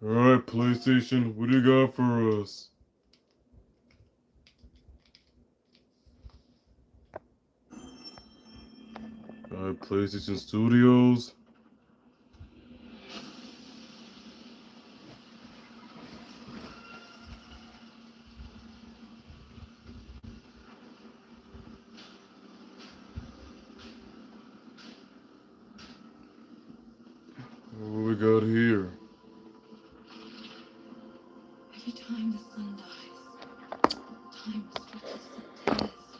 Alright, PlayStation, what do you got for us? Alright, PlayStation Studios. What we got here? Every time the sun dies, time stretches and tears.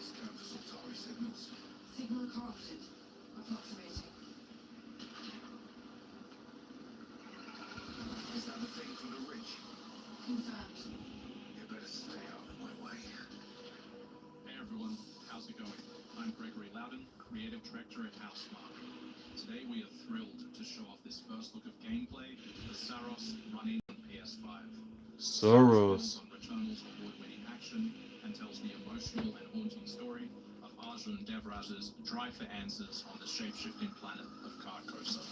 Scan for Sultari signals. Signal corrupted. Approximating. Is that the thing from the ridge? Confirmed. You better stay out of my way. Hey everyone, how's it going? I'm Gregory Loudon, Creative Director at Housemarque. Today we are thrilled to show off this first look of gameplay for Saros running on PS5. Saros. On Returnal's award-winning action and tells the emotional and haunting story of Arjun Devraj's drive for answers on the shape-shifting planet of Carcosa.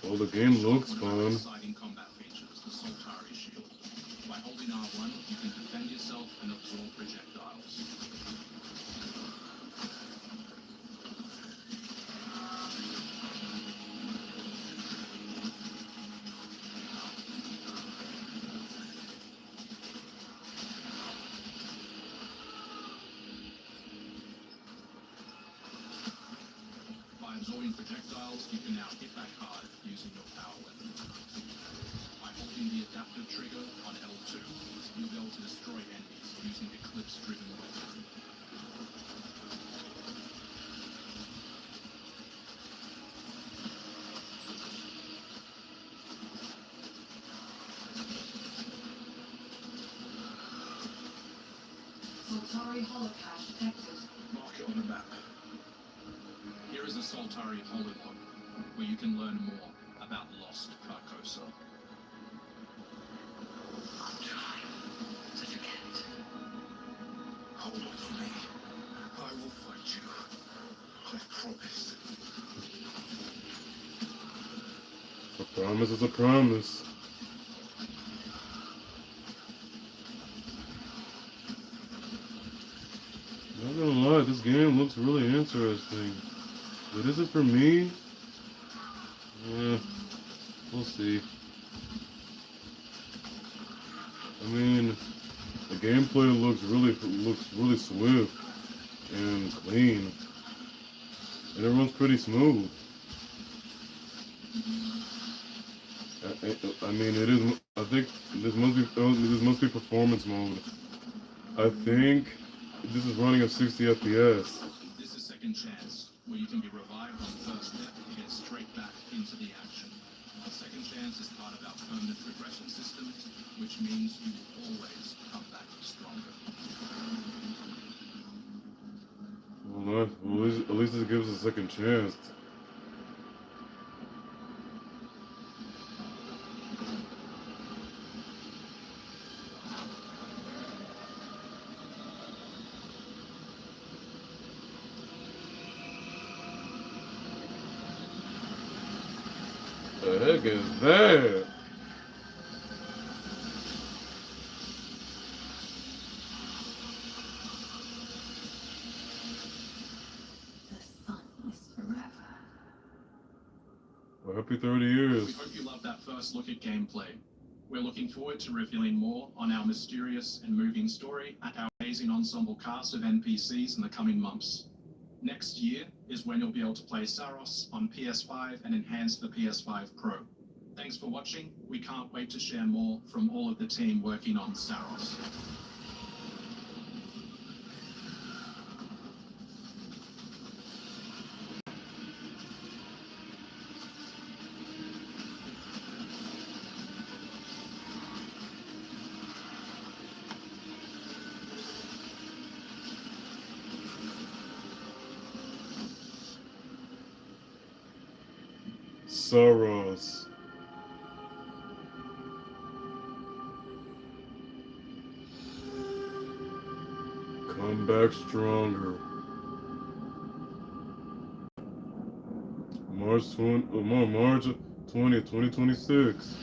Well, the game looks fun. Exciting combat features, the Sultari shield. By holding R1, you can defend yourself and absorb projectiles. By absorbing projectiles, you can now hit back hard using your power weapon. By holding the adaptive trigger on L2, you'll be able to destroy enemies using eclipse-driven weaponry. Sultari holocache detected. Mark it on the map. Here is a Sultari hololog, where you can learn more about lost Carcosa. I'm trying to forget. Hold on for me. I will find you. I promise. A promise is a promise. Not gonna lie, this game looks really interesting. But is it for me? We'll see. I mean, the gameplay looks really swift and clean, and it runs pretty smooth. I mean, it is. I think this must be performance mode. I think this is running at 60 FPS. This is Second Chance, where you can be revived on first step and get straight back into the action. A Second Chance is part of our permanent regression systems, which means you will always come back stronger. Well, at least it gives us a second chance. The heck is that? The sun is forever. Well, happy 30 We years. hope you loved that first look at gameplay. We're looking forward to revealing more on our mysterious and moving story at our amazing ensemble cast of NPCs in the coming months. Next year is when you'll be able to play Saros on PS5 and enhance the PS5 Pro. Thanks for watching. We can't wait to share more from all of the team working on Saros. Saros. Come back stronger. March 20th, 2026.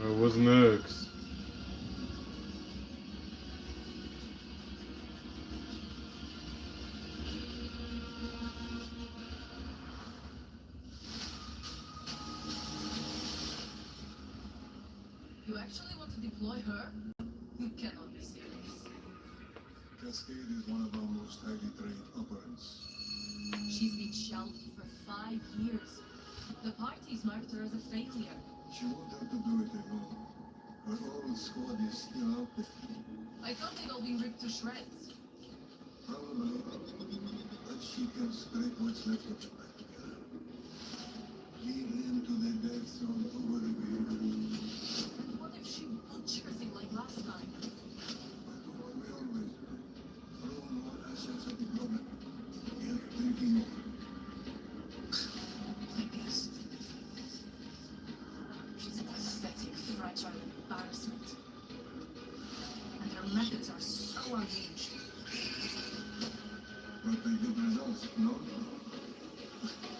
Alright, what's next? You actually want to deploy her? You cannot be serious. Cascade is one of our most highly trained operants. She's been shelved for 5 years. The parties marked her as a failure. She won't have to do it alone. Her whole squad is still out there. I thought they'd all been ripped to shreds. Probably. But she can scrape what's left of it back together. Lead them to their deaths all over again. What if she butchers it like last time? We'll do what we always do. Throw more assets at the problem. We have plenty more. Like this. She's a pathetic, fragile embarrassment. And her methods are so unhinged. But they get results, no?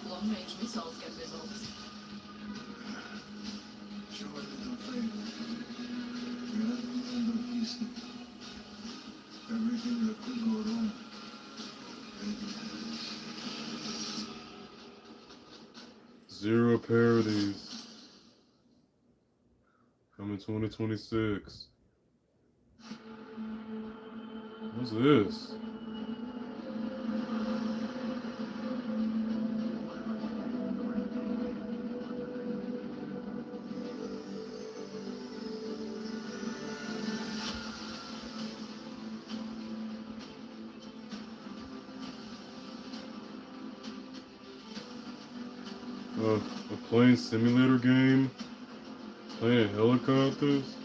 Long-range missiles get results. Show a little faith. We're at the end of history. Everything that could go wrong. Zero parodies. Coming 2026. What's this? A plane simulator game? Playing helicopters?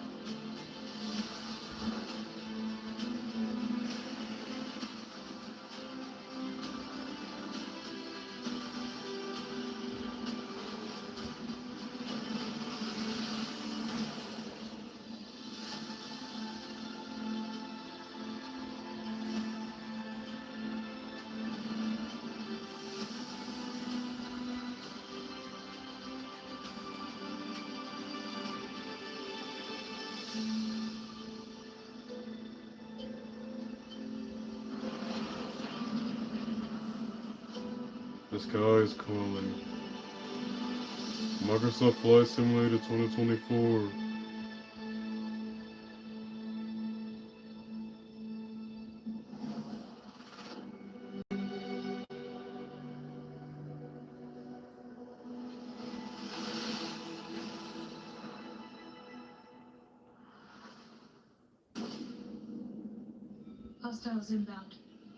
The sky is calling. Microsoft Flight Simulator 2024. Hostiles inbound.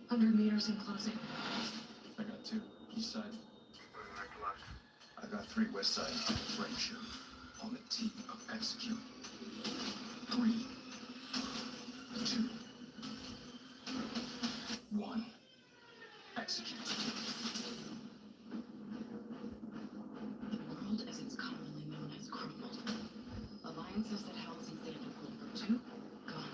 100 meters in closing. I got 2 east side. I got 3 west side. French on the T of execute. 3, 2, 1. Execute. The world as it's commonly known has crumbled. Alliances that held since the end of World War II, gone.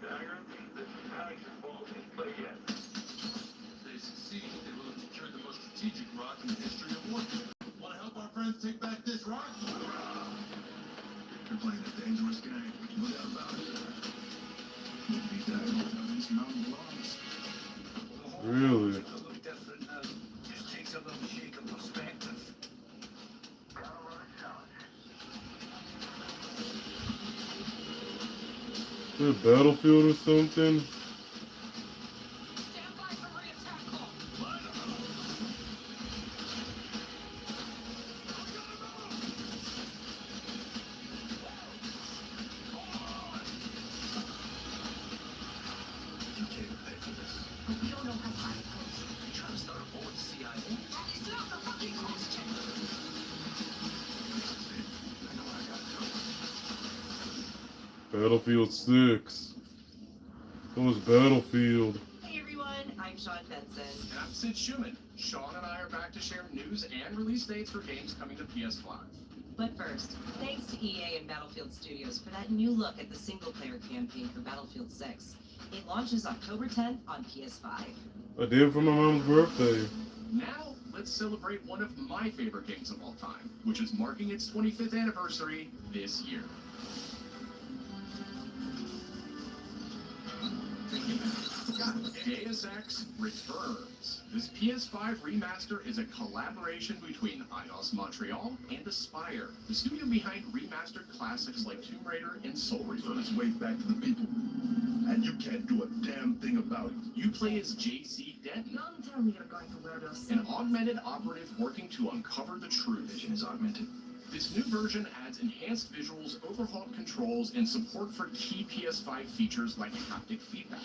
Dagger, this is how your fault, but yes. If they succeed, they will have secured the most strategic rock in the history of warfare. Want to help our friends take back this rock? You're playing a dangerous game. No doubt about it. You'd be dead without these mountain blocks. Really? It's a little different now. Just takes a little shake of perspective. Is it a battlefield or something? Stand by for re-attack call. You can't pay for this. But we don't know how high it goes. You're trying to start a war with the CIA. That is not the fucking question. I know what I gotta do. Battlefield 6. It was Battlefield. Hey everyone, I'm Sean Benson. And I'm Sid Schumann. Sean and I are back to share news and release dates for games coming to PS5. But first, thanks to EA and Battlefield Studios for that new look at the single-player campaign for Battlefield 6. It launches October 10th on PS5. I did it for my mom's birthday. Now, let's celebrate one of my favorite games of all time, which is marking its 25th anniversary this year. Deus Ex Returns. This PS5 remaster is a collaboration between Eidos Montreal and Aspyr, the studio behind remastered classics like Tomb Raider and Soul Reaver. It's way back to the people. And you can't do a damn thing about it. You play as J.C. Denton, Don't tell me you're going to wear those an augmented operative working to uncover the truth. Vision is augmented. This new version adds enhanced visuals, overhauled controls, and support for key PS5 features like haptic feedback.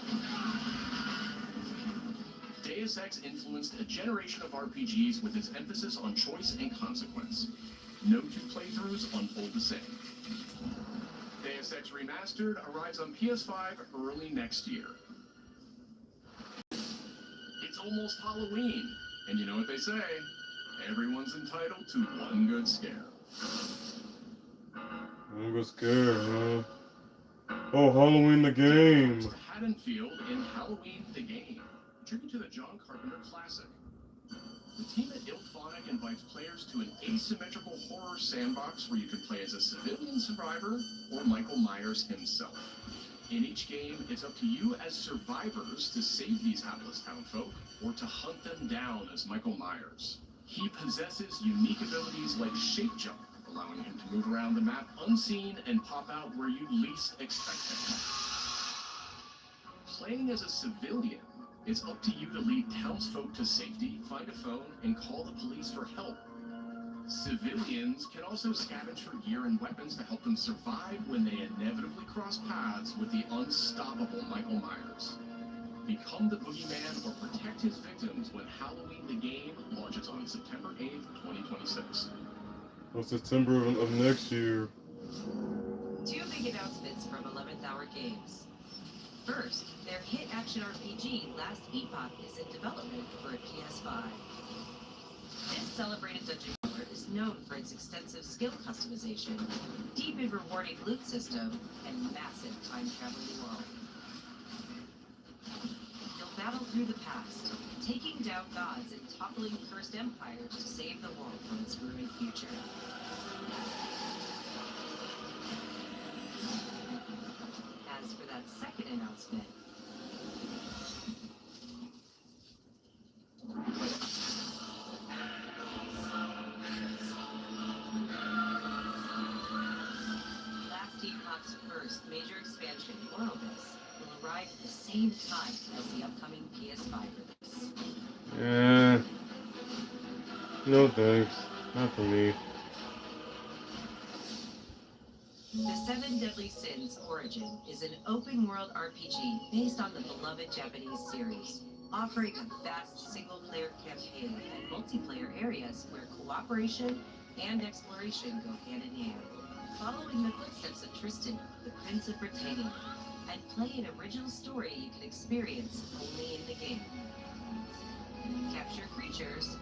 Deus Ex influenced a generation of RPGs with its emphasis on choice and consequence. No two playthroughs unfold the same. Deus Ex Remastered arrives on PS5 early next year. It's almost Halloween, and you know what they say, everyone's entitled to one good scare. I'm gonna scare, huh? Oh, Halloween the game. To Haddonfield in Halloween the Game, a tribute to the John Carpenter classic. The team at IllFonic invites players to an asymmetrical horror sandbox where you can play as a civilian survivor or Michael Myers himself. In each game, it's up to you as survivors to save these hapless townfolk or to hunt them down as Michael Myers. He possesses unique abilities like shape jump, allowing him to move around the map unseen and pop out where you least expect him. Playing as a civilian, it's up to you to lead townsfolk to safety, find a phone, and call the police for help. Civilians can also scavenge for gear and weapons to help them survive when they inevitably cross paths with the unstoppable Michael Myers. Become the boogeyman or protect his victims when Halloween the Game launches on September 8th, 2026. Well, September of next year. Two big announcements from 11th Hour Games. First, their hit action RPG Last Epoch is in development for a PS5. This celebrated dungeon crawler is known for its extensive skill customization, deep and rewarding loot system, and massive time-traveling world. You'll battle through the past, taking down gods and toppling cursed empires to save the world from its ruined future. As for that second announcement, Last Epoch's first major expansion, Orobis, will arrive at the same time as the upcoming PS5 release. Yeah. No thanks. Not for me. The Seven Deadly Sins Origin is an open-world RPG based on the beloved Japanese series, offering a vast single-player campaign and multiplayer areas where cooperation and exploration go hand in hand. Following the footsteps of Tristan, the Prince of Britannia, and play an original story you can experience only in the game. Capture creatures,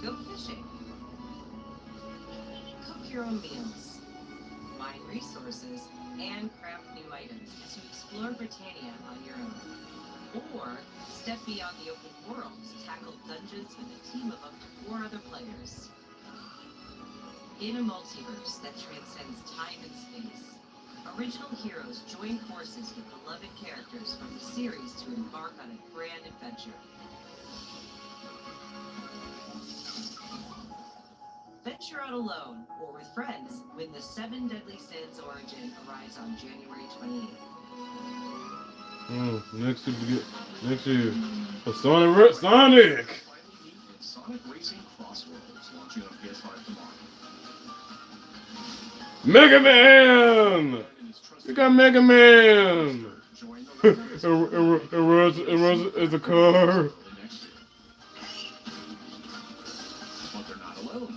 go fishing, cook your own meals, mine resources, and craft new items to explore Britannia on your own. Or step beyond the open world to tackle dungeons with a team of up to 4 other players. In a multiverse that transcends time and space, original heroes join forces with beloved characters from the series to embark on a grand adventure. Venture out alone or with friends when the Seven Deadly Sins Origin arrives on January 28th. Oh, next year. Oh, Sonic! Finally meet Sonic Racing Crossroads, launching on PS5 tomorrow. Mega Man! We got Mega Man! Join the It runs as a car. But they're not alone.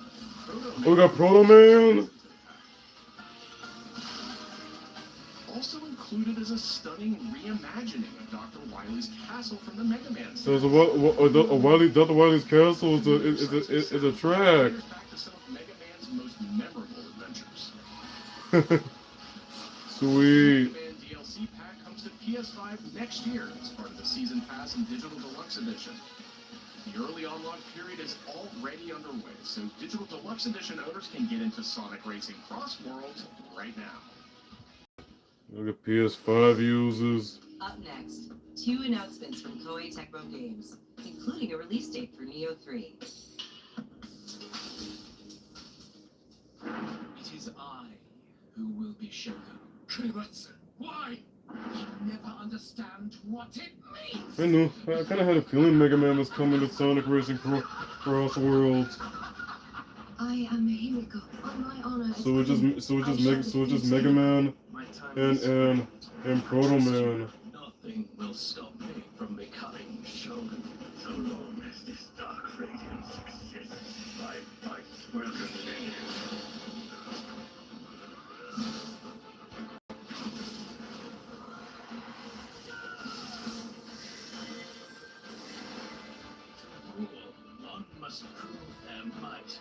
Oh, we got Proto Man! Also included included is a stunning reimagining of Dr. Wily's castle from the Mega Man So series. Dr. Wily's castle is a track. Back to some of Mega Man's most memorable adventures. Sweet. Mega Man DLC pack comes to PS5 next year as part of the Season Pass and Digital Deluxe Edition. The early unlock period is already underway, so Digital Deluxe Edition owners can get into Sonic Racing Cross Worlds right now. Look at PS5 users. Up next, 2 announcements from Koei Tecmo Games, including a release date for Neo 3. It is I who will be Shogun. Kurimatsu, why? You never understand what it means. I know. I kind of had a feeling Mega Man was coming to Sonic Racing Cross Worlds. I am Himiko. On my honor. So it's just Mega Man My time and is Proto Man. Nothing will stop me from becoming Shogun. So long as this dark radiance exists, my fights will continue. One must prove their might.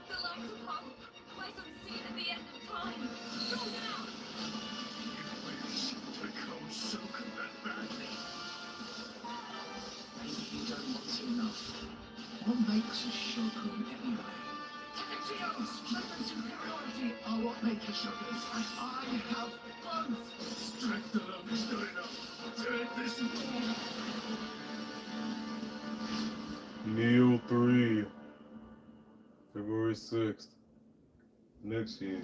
The light of hope lies unseen at the end of time. Go now! You wish to become Shogun that badly. Maybe you don't want to enough. What makes a Shogun anyway? Tactio, strength and superiority are what make a Shogun, and I have both. Strength alone is not enough. Take this war. Neo 3. February 6th. Next year.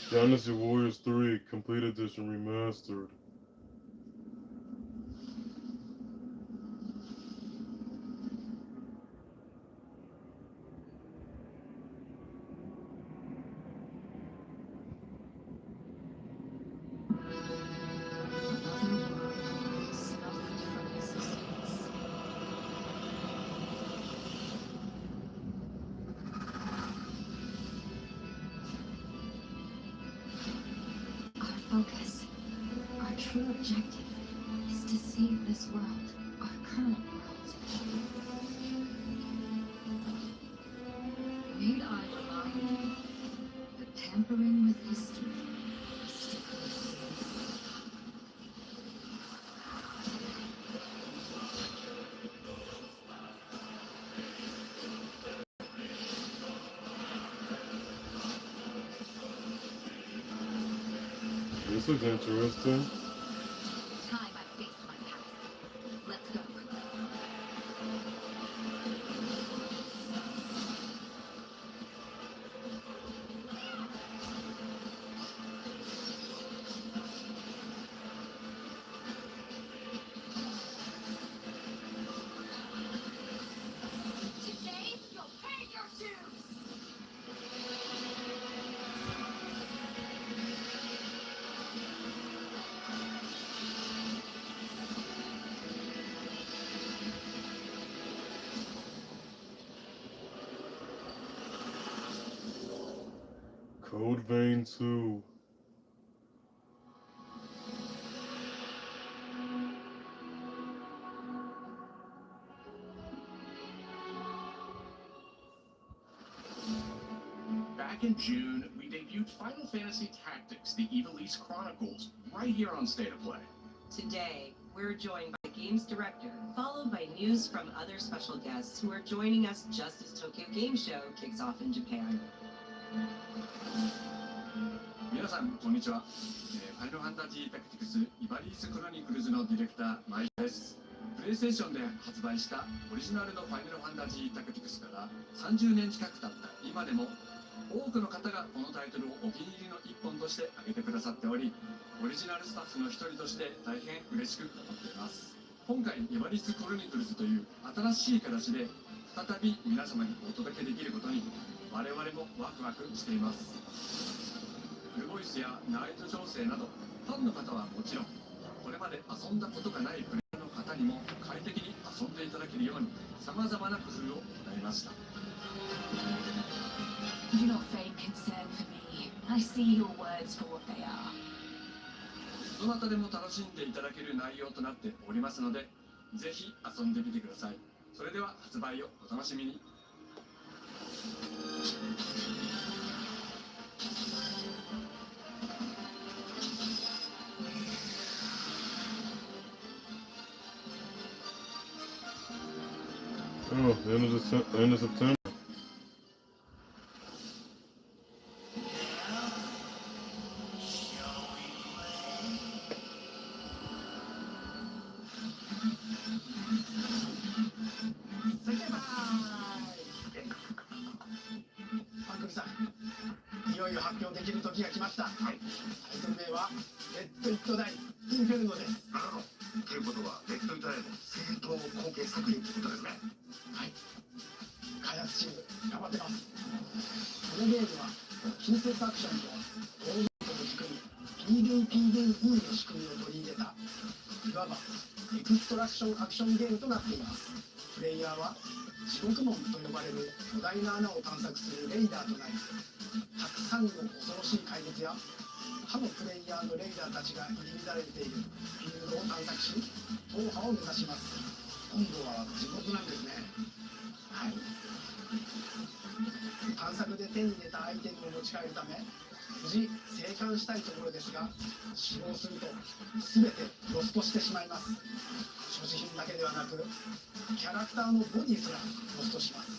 Dynasty Warriors 3 Complete Edition Remastered. Another world snuffed from existence. Our focus, our true objective, is to save this world, our current world. Need I remind you that tampering with history is strictly forbidden. This looks interesting. Time I faced my past. Let's go. Today, you'll pay your dues! Code Vein 2. Back in June, we debuted Final Fantasy Tactics: The Evilise Chronicles right here on State of Play. Today, we're joined by games director, followed by news from other special guests who are joining us just as Tokyo Game Show kicks off in Japan. 皆さんこんにちは。ファイナルファンタジータクティクスイバリースクロニクルズのディレクターマイです。プレイステーションで発売したオリジナルのファイナルファンタジータクティクスから30年近く経った今でも多くの方がこのタイトルをお気に入りの一本として挙げてくださっており、オリジナルスタッフの一人として大変嬉しく思っています。今回イバリスクロニクルズという新しい形で再び皆様にお届けできることに我々もワクワクしています。フルボイスやナイト調整などファンの方はもちろん、これまで遊んだことがないプレイヤーの方にも快適に遊んでいただけるように様々な工夫を行いました。 Do not feign concern for me. I see your words for what they are. どなたでも楽しんでいただける内容となっておりますので、ぜひ遊んでみてください。それでは発売をお楽しみに。Oh, end of September. PVE の仕組みを取り入れたいわばエクストラクションアクションゲームとなっています。プレイヤーは地獄門と呼ばれる巨大な穴を探索するレイダーとなり、たくさんの恐ろしい怪物や他のプレイヤーのレイダーたちが入り乱れているフィールドを探索し、踏破を目指します。今度は地獄なんですね。はい。探索で手に入れたアイテムを持ち帰るため無事生還したいところですが、死亡すると全てロストしてしまいます。所持品だけではなくキャラクターのボディすらロストします。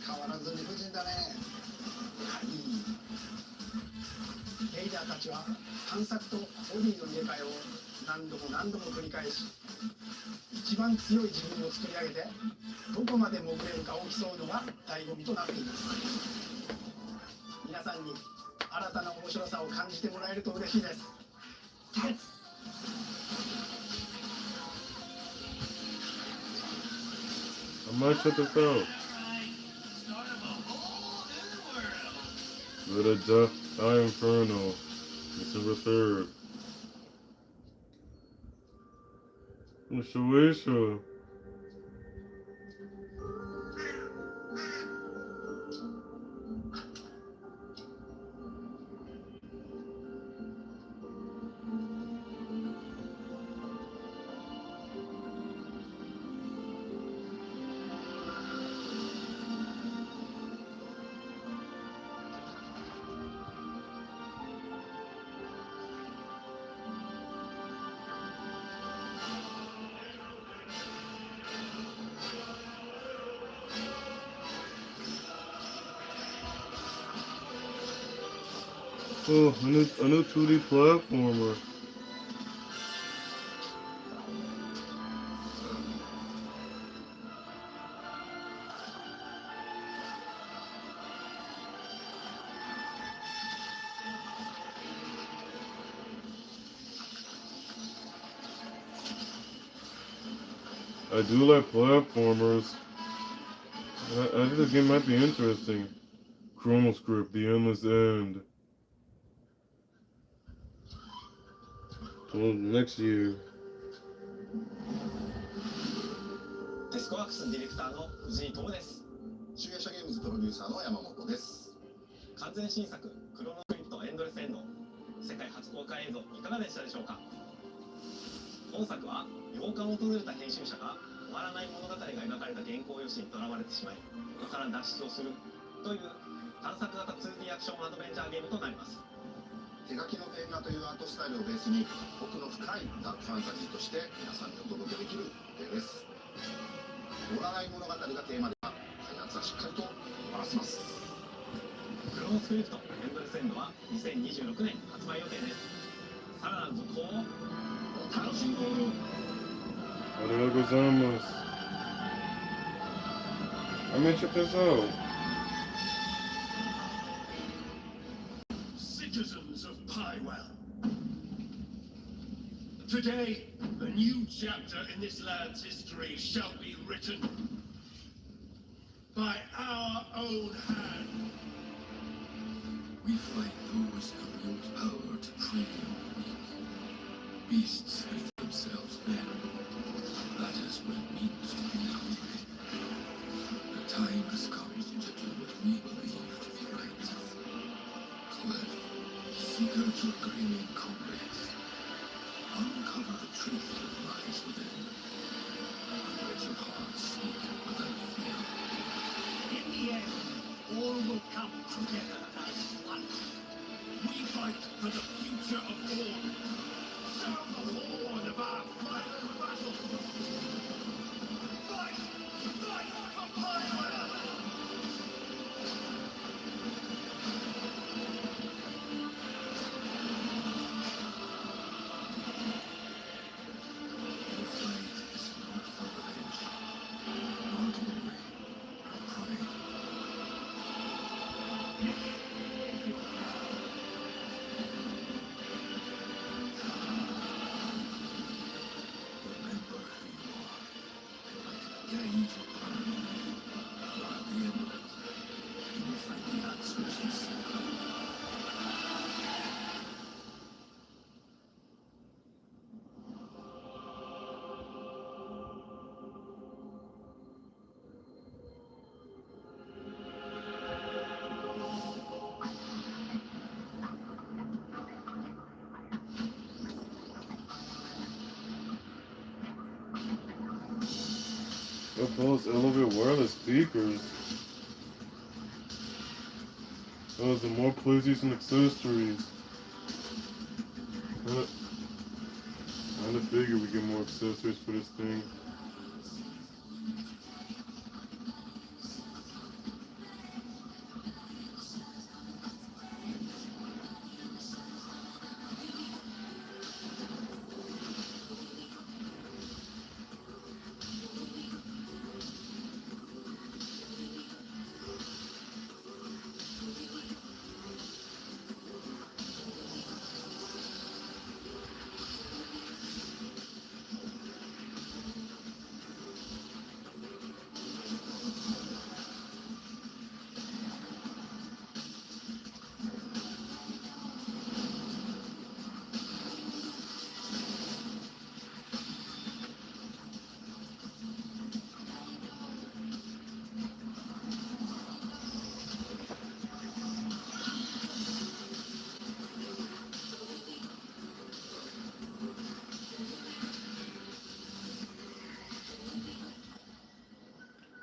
相変わらず理不尽だね。はい。レイダーたちは探索とボディの入れ替えを何度も繰り返し、一番強い自分を作り上げてどこまで潜れるかを競うのが醍醐味となっています。皆さんに新たな面白さを感じてもらえると嬉しいです。I might check this out. The Death Eye Inferno, December 3rd. よいしょよいしょ。Oh, a new 2D platformer. I do like platformers. I think this game might be interesting. Chrono Script, The Endless End. Till next year. デスコワークスディレクターの藤井智です。集英社ゲームズプロデューサーの山本です。完全新作クロノスクリプトエンドレスエンド世界初公開映像いかがでしたでしょうか。本作は洋館を訪れた編集者が終わらない物語が描かれた原稿用紙にとらわれてしまい、ここから脱出をするという探索型 2D アクションアドベンチャーゲームとなります。手書きのペン画というアートスタイルをベースに奥の深いダークファンタジーとして皆さんにお届けできる予定です。終わらない物語がテーマで開発はしっかりと終わらせます。クロノスクリプトエンドレスエンドは2026年発売予定です。さらなる続報をお楽しみに。ありがとうございます。I may check this out. Citizens of Pywell. Today, a new chapter in this land's history shall be written by our own hand. We fight those who wield power to prey on the weak. Beasts make themselves men. That is what it means to be hungry. The time has come to do what we believe to be right. Clef, seek out your grinning comrades. Uncover the truth that lies within. And let your hearts speak without fear. In the end, all will come together as one. We fight for the future of all. Sound the horn of our final battle. Fight! Fight for Pywell! The fight is not for revenge, nor glory, nor pride. Remember who you are, and let it guide your burn. For at the end of it, you will find the answers you seek. Those elevated wireless speakers. Those are more PlayStation accessories. Kinda figure we get more accessories for this thing.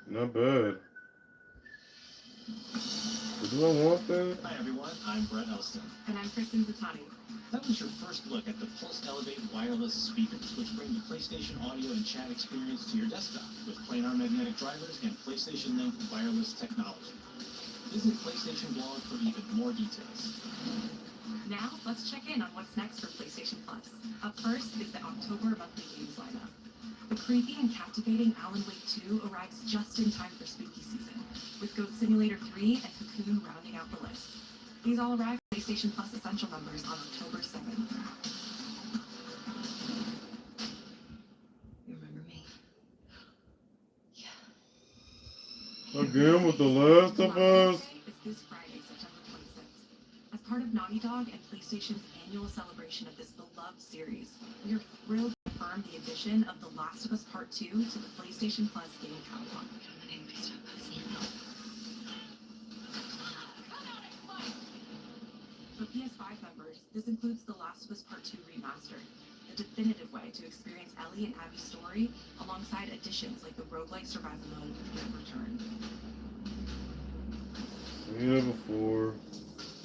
Not bad. But do I want that? Hi everyone, I'm Brett Elston. And I'm Kristen Zatani. That was your first look at the Pulse Elevate wireless speakers, which bring the PlayStation audio and chat experience to your desktop with planar magnetic drivers and PlayStation Link wireless technology. Visit PlayStation blog for even more details. Now, let's check in on what's next for PlayStation Plus. Up first is the October monthly games lineup. The creepy and captivating Alan Wake 2 arrives just in time for spooky season, with Goat Simulator 3 and Cocoon rounding out the list. These all arrive at PlayStation Plus Essential members on October 7th. You remember me? Yeah. Again with The Last of Us? It's this Friday, September 26th. As part of Naughty Dog and PlayStation's annual celebration of this beloved series, we are thrilled to confirm the addition of The Last of Us Part 2 to the PlayStation Plus game catalog. For PS5 members, this includes The Last of Us Part 2 Remastered, the definitive way to experience Ellie and Abby's story alongside additions like the roguelike survival mode Red Return. Yeah, before.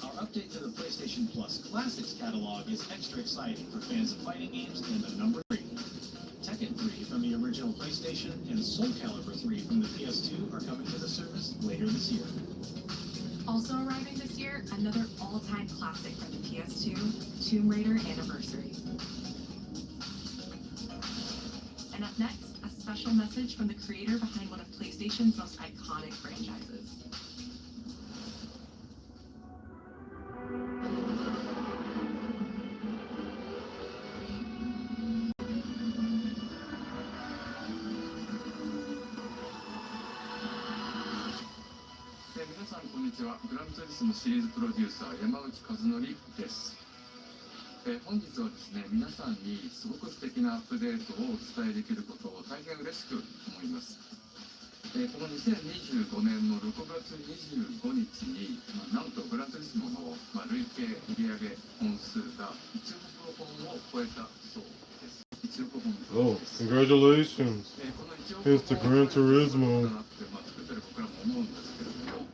Our update to the PlayStation Plus Classics catalog is extra exciting for fans of fighting games and the number 3. Tekken 3 from the original PlayStation and Soul Calibur 3 from the PS2 are coming to the service later this year. Also arriving this year, another all-time classic from the PS2, Tomb Raider Anniversary. And up next, a special message from the creator behind one of PlayStation's most iconic franchises. Minasan, こんにちは。グランツーリスモシリーズプロデューサー山内和則です。本日はですね、皆さんにすごく素敵なアップデートをお伝えできることを大変嬉しく思います。この2025年の6月25日に、なんとグランツーリスモの、累計売上本数が1億本を超えたそうです。1億本 Oh, congratulations. この1億 Here's the Gran Turismo. 作ってる僕らも思うんですけれども、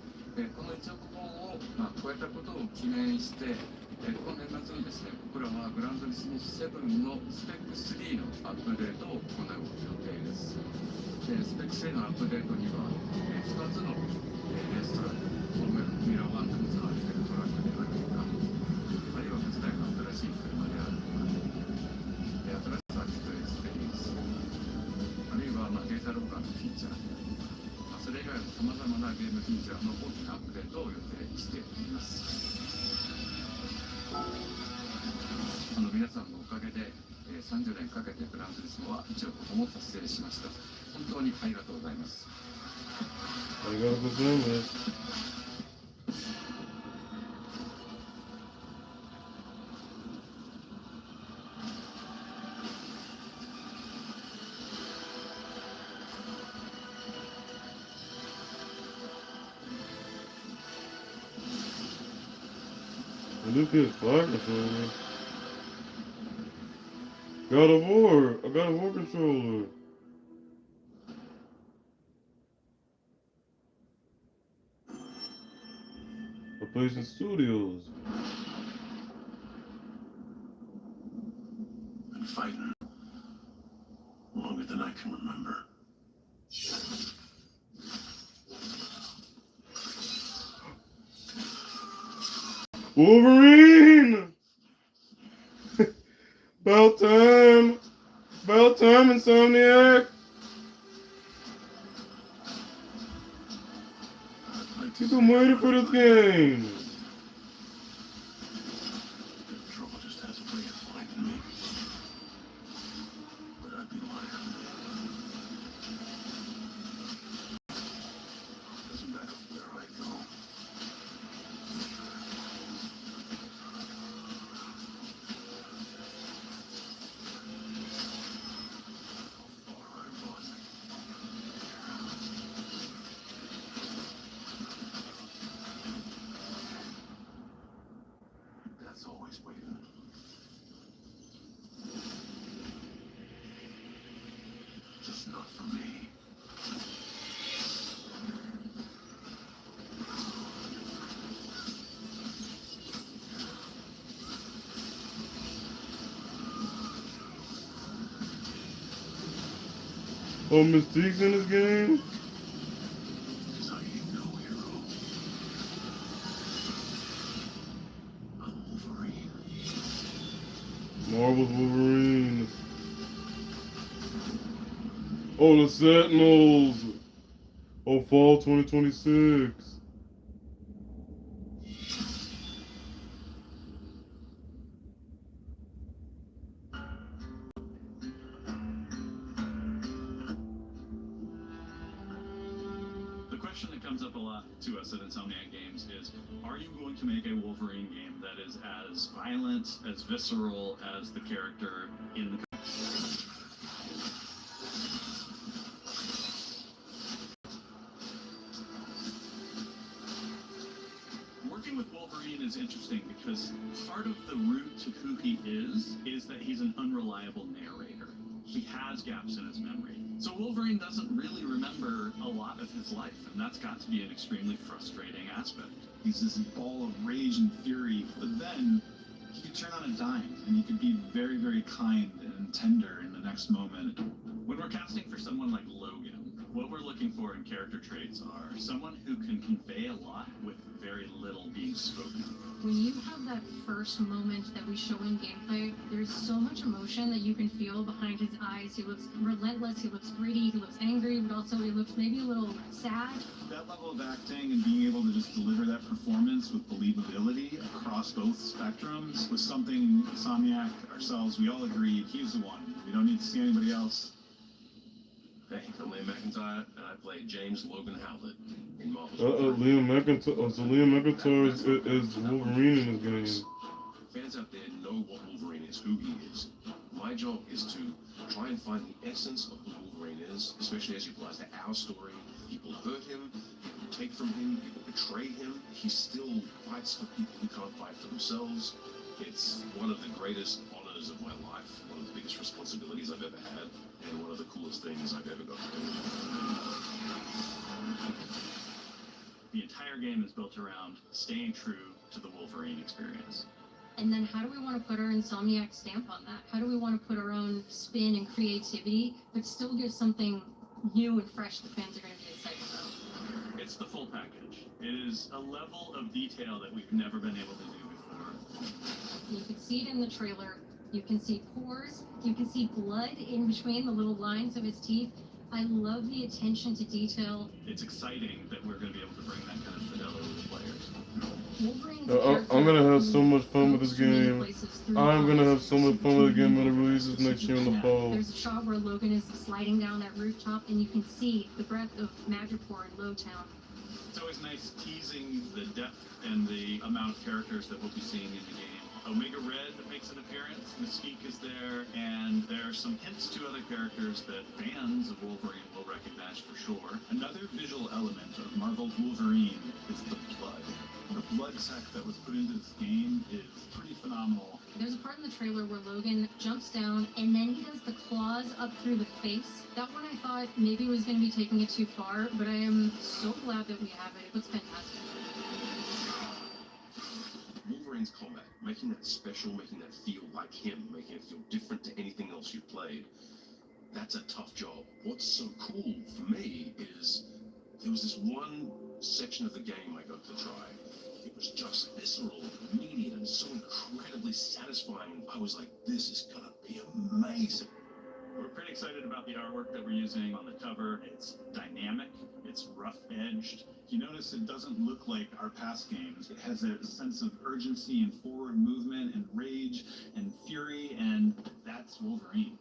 この1億本を、超えたことを記念して、この年末にですね、僕らはグランツーリスモ7のスペック3のアップデートを行う予定です。スペック3のアップデートには、2つのレーストラック、フォーミュラ1とつながっているトラックであるとか、あるいは8台の新しい車であるとか、新しいサーキットエクスペリエンス、あるいはデータローカーのフィーチャーであるとか、それ以外のさまざまなゲームフィーチャーの大きなアップデートを予定しています。皆さんのおかげで、30年かけてグランツーリスモは1億本を達成しました。本当にありがとうございます。ありがとうございます。Look at his flagness over. God of War! A God of War controller! Replacing Studios. Been fighting longer than I can remember. Wolverine! About time! About time, Insomniac! You've been waiting for this game! The trouble just has a way of finding me. But I'd be lying. Doesn't matter where I go. That's always waiting. Just not for me. Oh, Mystique's in this game? 'Cause I ain't no hero. I'm Wolverine. Marvel's Wolverine. Oh, the Sentinels. Oh, fall 2026. The question that comes up a lot to us at Insomniac Games is, are you going to make a Wolverine game that is as violent, as visceral as the character in the Working with Wolverine is interesting because part of the root to who he is that he's an unreliable narrator. He has gaps in his memory. So Wolverine doesn't really remember a lot of his life, and that's got to be an extremely frustrating aspect. He's this ball of rage and fury, but then he could turn on a dime, and he could be very, very kind and tender in the next moment. When we're casting for someone like Logan, what we're looking for in character traits are someone who can convey a lot with very little being spoken. When you have that first moment that we show in gameplay, there's so much emotion that you can feel behind his eyes. He looks relentless, he looks greedy, he looks angry, but also he looks maybe a little sad. That level of acting and being able to just deliver that performance with believability across both spectrums was something Insomniac, ourselves, we all agreed he's the one. We don't need to see anybody else. Hey, I'm Liam McIntyre, and I play James Logan Howlett in Marvel's. Liam McIntyre. So Liam McIntyre is Wolverine in this game. Fans out there know what Wolverine is, who he is. My job is to try and find the essence of who Wolverine is, especially as it applies to our story. People hurt him, people take from him, people betray him. He still fights for people who can't fight for themselves. It's one of the greatest honors of my life, one of the biggest responsibilities I've ever had, and one of the coolest things I've ever got to do. The entire game is built around staying true to the Wolverine experience. And then how do we want to put our Insomniac stamp on that? How do we want to put our own spin and creativity, but still give something new and fresh that fans are going to be excited about? It's the full package. It is a level of detail that we've never been able to do before. You can see it in the trailer. You can see pores. You can see blood in between the little lines of his teeth. I love the attention to detail. It's exciting that we're going to be able to bring that kind of fidelity to players. I'm gonna have so much fun with this game. I'm gonna have so much fun with the game when it releases next year in the fall. There's a shot where Logan is sliding down that rooftop, and you can see the breath of Madripoor in Lowtown. It's always nice teasing the depth and the amount of characters that we'll be seeing in the game. Omega Red makes an appearance, Mystique is there, and there are some hints to other characters that fans of Wolverine will recognize for sure. Another visual element of Marvel's Wolverine is the blood. The blood sack that was put into this game is pretty phenomenal. There's a part in the trailer where Logan jumps down and then he does the claws up through the face. That one I thought maybe was going to be taking it too far, but I am so glad that we have it. It looks fantastic. Wolverine's combat, making that special, making that feel like him, making it feel different to anything else you've played, that's a tough job. What's so cool for me is there was this one section of the game I got to try. It was just visceral, immediate, and so incredibly satisfying. I was like, this is gonna be amazing. We're pretty excited about the artwork that we're using on the cover. It's dynamic, it's rough-edged. You notice it doesn't look like our past games. It has a sense of urgency and forward movement and rage and fury, and that's Wolverine.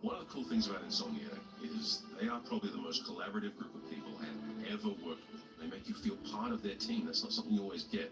One of the cool things about Insomniac is they are probably the most collaborative group of people I've ever worked with. They make you feel part of their team. That's not something you always get.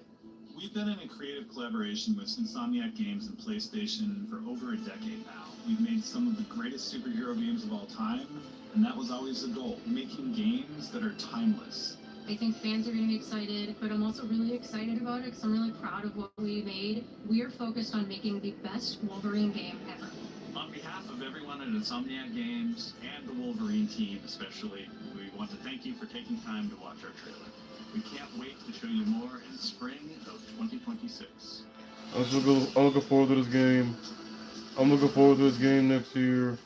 We've been in a creative collaboration with Insomniac Games and PlayStation for over a decade now. We've made some of the greatest superhero games of all time, and that was always the goal, making games that are timeless. I think fans are going to be excited, but I'm also really excited about it because I'm really proud of what we made. We are focused on making the best Wolverine game ever. On behalf of everyone at Insomniac Games and the Wolverine team especially, we want to thank you for taking time to watch our trailer. We can't wait to show you more in spring of 2026. I'm looking forward to this game. I'm looking forward to this game next year.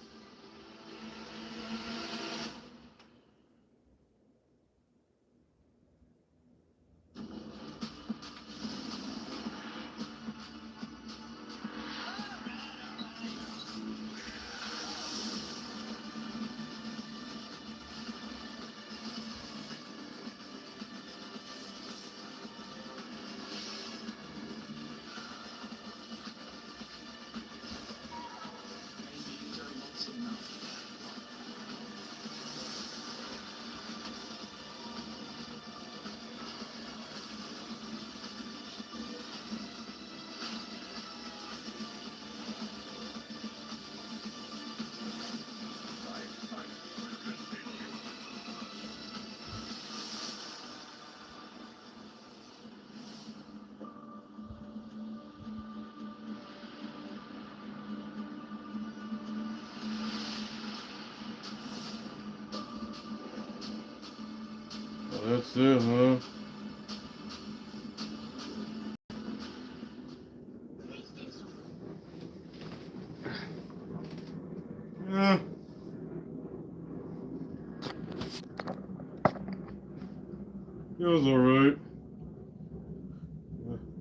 That's it, huh? Yeah. It was alright.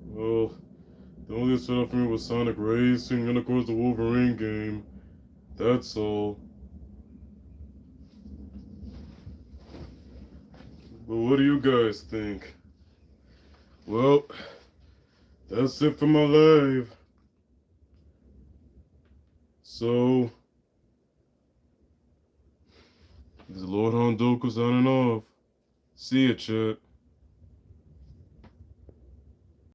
Well, the only setup for me was Sonic Racing and of course the Wolverine game. That's all. But what do you guys think? Well, that's it for my live. So, this is Lord Hondoku signing off. See ya, chat.